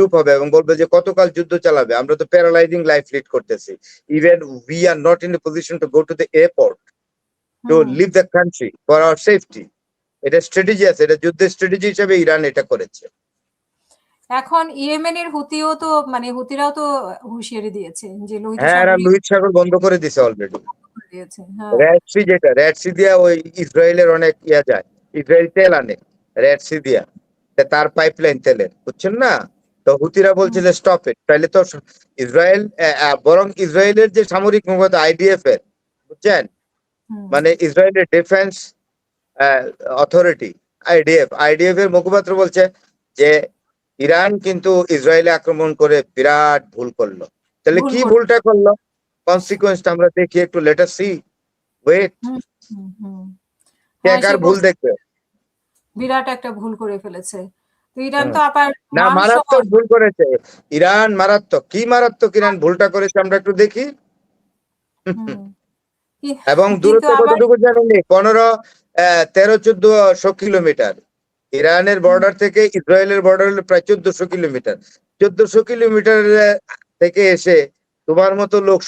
চুপ হবে এবং বলবে যে কতকাল যুদ্ধ চালাবে, আমরা তো প্যারালাইজিং লাইফ লিড করতেছি, even we are not in a position to go to the airport to leave the country for our safety. এটা স্ট্র্যাটেজি আছে, এটা যুদ্ধের স্ট্র্যাটেজি হিসেবে ইরান এটা করেছে। এখন ইয়েমেনের হুতিও তো মানে হুতিরাও তো হুঁশিয়ারি দিয়েছে যে লোহিত হ্যাঁ, এরা লোহিত সাগর বন্ধ করে দিছে অলরেডি। দিয়েছে। হ্যাঁ, রেড সি, যেটা রেড সি দিয়া ওই ইসরায়েলের অনেক ইয়া যায়, ইসরায়েল তেল আনে রেড সি দিয়া, তার পাইপলাইন তেলের, বুঝছেন না? তো হুতিরা বলছে যে স্টপ ইট, তাহলে তো ইসরায়েল বরং ইসরায়েলের যে সামরিক মুখপাত্র আইডিএফ এর, বুঝছেন, মানে ইসরায়েলের ডিফেন্স অথরিটি, আইডিএফ এর মুখপাত্র বলছে যে ইরান কিন্তু ইসরায়েলে আক্রমণ করে বিরাট ভুল করলো। তাহলে কি ভুলটা করলো, কনসিকুয়েন্সটা আমরা দেখি একটু, লেট আস সি, ওয়েট, কে কার ভুল দেখবে। বিরাট একটা ভুল করে ফেলেছে। তো ইরান তো আবার না, মারাত্মক ভুল করেছে ইরান, মারাত্মক। কি মারাত্মক ইরান ভুলটা করেছে আমরা একটু দেখি। এবং দূরত্ব কতটুকু জানেননি? 13-1400 কিলোমিটার। ইরানের বর্ডার থেকে ইসরায়েলের বর্ডার হলো প্রায় 1400 কিলোমিটার। 1400 কিলোমিটার থেকে এসে তোমার মতো লোক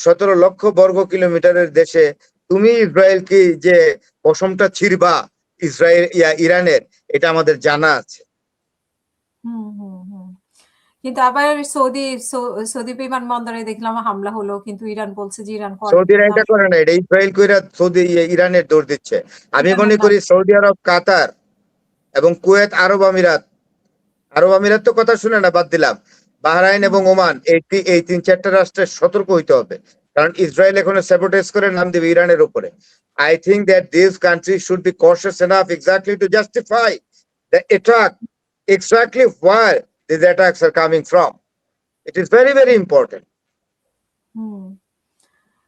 17 লক্ষ বর্গ কিলোমিটারের দেশে তুমি ইসরায়েল কি যে পশমটা ছিড়বা ইরানের, এটা আমাদের জানা আছে। কিন্তু আবার সৌদি বিমানবন্দরে দেখলাম হামলা হলো, কিন্তু ইরান বলছে যে ইরান করে। সৌদি এটা করে না, এটা ইসরায়েল কইরা সৌদি ইরানের দৌড় দিচ্ছে। আমি মনে করি সৌদি আরব, কাতার এবং কুয়েত, আরব আমিরাত তো কথা শুনে না, বাদ দিলাম, বাহরাইন এবং ওমান, এই 3-4টা রাষ্ট্রের সতর্ক হইতে হবে, কারণ ইসরায়েল এখন স্যাবোটেজ করে নাম দিবে ইরানের উপরে। I think that these countries should be cautious enough exactly to justify the attack, exactly where these attacks are coming from. It is very, very important.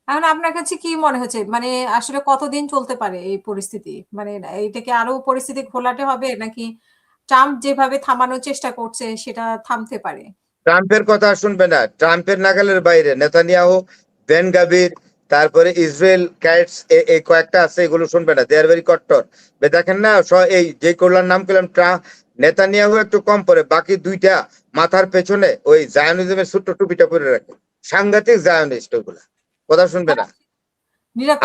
এখন আপনার কাছে কি মনে হচ্ছে, মানে আসলে কতদিন চলতে পারে এই পরিস্থিতি? মানে এইটাকে আরো পরিস্থিতি ঘোলাটে হবে, নাকি ট্রাম্প যেভাবে থামানোর চেষ্টা করছে সেটা থামতে পারে? ট্রাম্পের কথা শুনবে না, ট্রাম্পের নাগালের বাইরে নেতানিয়াহু, বেন গাভির, তারপরে ইসরায়েল ক্যাটস, এই কয়েকটা আছে, এগুলো শুনবে না, দে আর ভেরি কট্টর। দেখেন না, এই যে কল্যাণ নাম করলাম, নেতানিয়াহু একটু কম পরে, বাকি দুইটা মাথার পেছনে ওই জায়নিজমের ছোট্ট টুপিটা পরে রাখে, সাংঘাতিক জায়নিস্ট ওগুলা, কথা শুনবে না।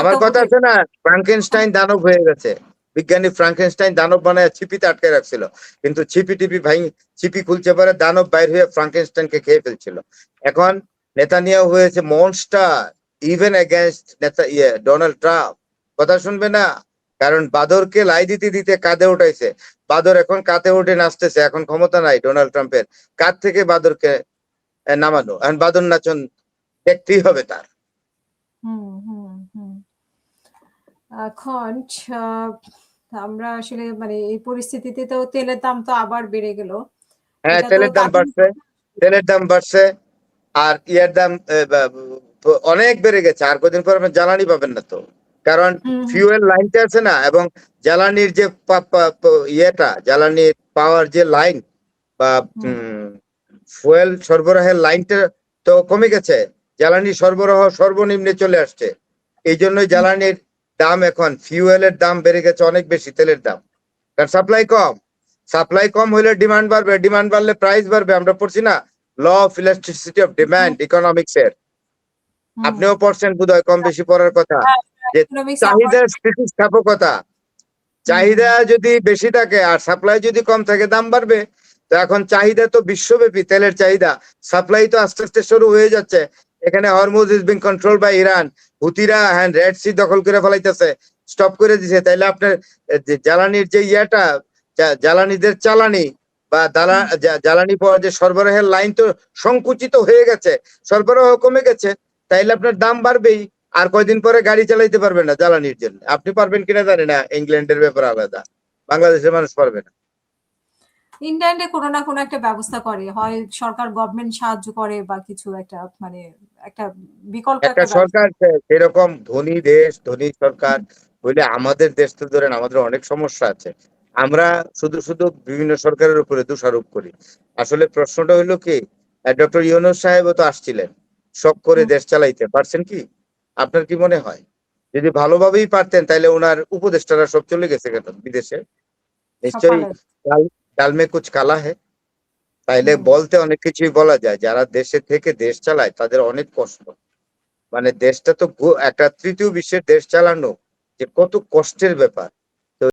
আমার কথা আছে না, ফ্রাঙ্কেনস্টাইন দানব হয়ে গেছে, বিজ্ঞানী ফ্রাঙ্কেনস্টাইন দানব বানায় ছিপিতে আটকে রাখছিল, কিন্তু ছিপি টিপি ভাই, ছিপি খুলছে পরে দানব বাইর হয়ে ফ্রাঙ্কেনস্টাইনকে খেয়ে ফেলছিল। এখন নেতানিয়াহু হয়েছে monster, even against Donald Trump, কথা শুনবে না। কারণ বাদরকে লাই দিতে দিতে কাঁধে উঠাইছে, বাদর এখন কাঁধে উঠে নাচতেছে, এখন ক্ষমতা নাই ডোনাল্ড ট্রাম্পের, কাঁধ থেকে বাদরকে নামানো, এখন বাদর নাচন দেখতেই হবে তার। এখন আমরা আসলে মানে এই পরিস্থিতিতে তো তেলের দাম তো আবার বেড়ে গেল। হ্যাঁ, তেলের দাম বাড়ছে, আর ইয়ার দাম অনেক বেড়ে গেছে। আর কদিন পর আপনি জ্বালানি পাবেন না তো, কারণ ফিউয়েল লাইনটা আছে না, এবং জ্বালানির যে জ্বালানির পাওয়ার যে লাইন বা ফুয়েল সরবরাহের লাইনটা তো কমে গেছে, জ্বালানি সরবরাহ সর্বনিম্নে চলে আসছে। এই জন্যই জ্বালানির দাম, এখন ফিউয়েলের দাম বেড়ে গেছে অনেক বেশি, তেলের দাম, কারণ সাপ্লাই কম হলে ডিমান্ড বাড়বে, ডিমান্ড বাড়লে প্রাইস বাড়বে। আমরা পড়ছি না law of elasticity of demand economics এর, আপনিও পড়ছেন বোধহয়, কম বেশি পড়ার কথা, যে চাহিদার স্থিতিস্থাপকতা, চাহিদা যদি বেশি থাকে আর সাপ্লাই যদি কম থাকে দাম বাড়বে। তো এখন চাহিদা তো বিশ্বব্যাপী, তেলের চাহিদা, সাপ্লাই তো আস্তে আস্তে শুরু হয়ে যাচ্ছে। এখানে Hormuz is being control by Iran, হুতিরা রেড সি দখল করে ফেলাইতেছে, স্টপ করে দিছে। তাইলে আপনার জ্বালানির যে জ্বালানিদের চালানি বা জ্বালানি পাওয়ার যে সরবরাহের লাইন তো সংকুচিত হয়ে গেছে, সরবরাহ কমে গেছে, তাইলে আপনার দাম বাড়বেই। আর কয়দিন পরে গাড়ি চালাইতে পারবেন না জ্বালানির জন্য। আপনি পারবেন কিনা জানি না, ইংল্যান্ডের ব্যাপার আলাদা, বাংলাদেশের মানুষ পারবে না। ইংল্যান্ডে কোনো না কোনো একটা ব্যবস্থা করে, হয় সরকার গভর্নমেন্ট সাহায্য করে বা কিছু একটা, মানে একটা বিকল্প একটা সরকার, সেরকম ধনী দেশ, ধনী সরকার হইলে, আমাদের দেশ তো ধরেন, আমাদের অনেক সমস্যা আছে, আমরা শুধু শুধু বিভিন্ন সরকারের উপরে দোষারোপ করি। আসলে প্রশ্নটা হইলো কি, ডক্টর ইউনূস সাহেবও তো আসছিলেন, শখ করে দেশ চালাইতে পারছেন কি? আপনার কি মনে হয়, যদি ভালোভাবেই পারতেন তাহলে ওনার উপদেষ্টারা সব চলে গেছে কেন বিদেশে? নিশ্চয়ই ডাল মে কুছ কালা হে। তাইলে হুম, বলতে অনেক কিছুই বলা যায়। যারা দেশে থেকে দেশ চালায় তাদের অনেক কষ্ট। মানে দেশটা তো একটা তৃতীয় বিশ্বের দেশ চালানো যে কত কষ্টের ব্যাপার।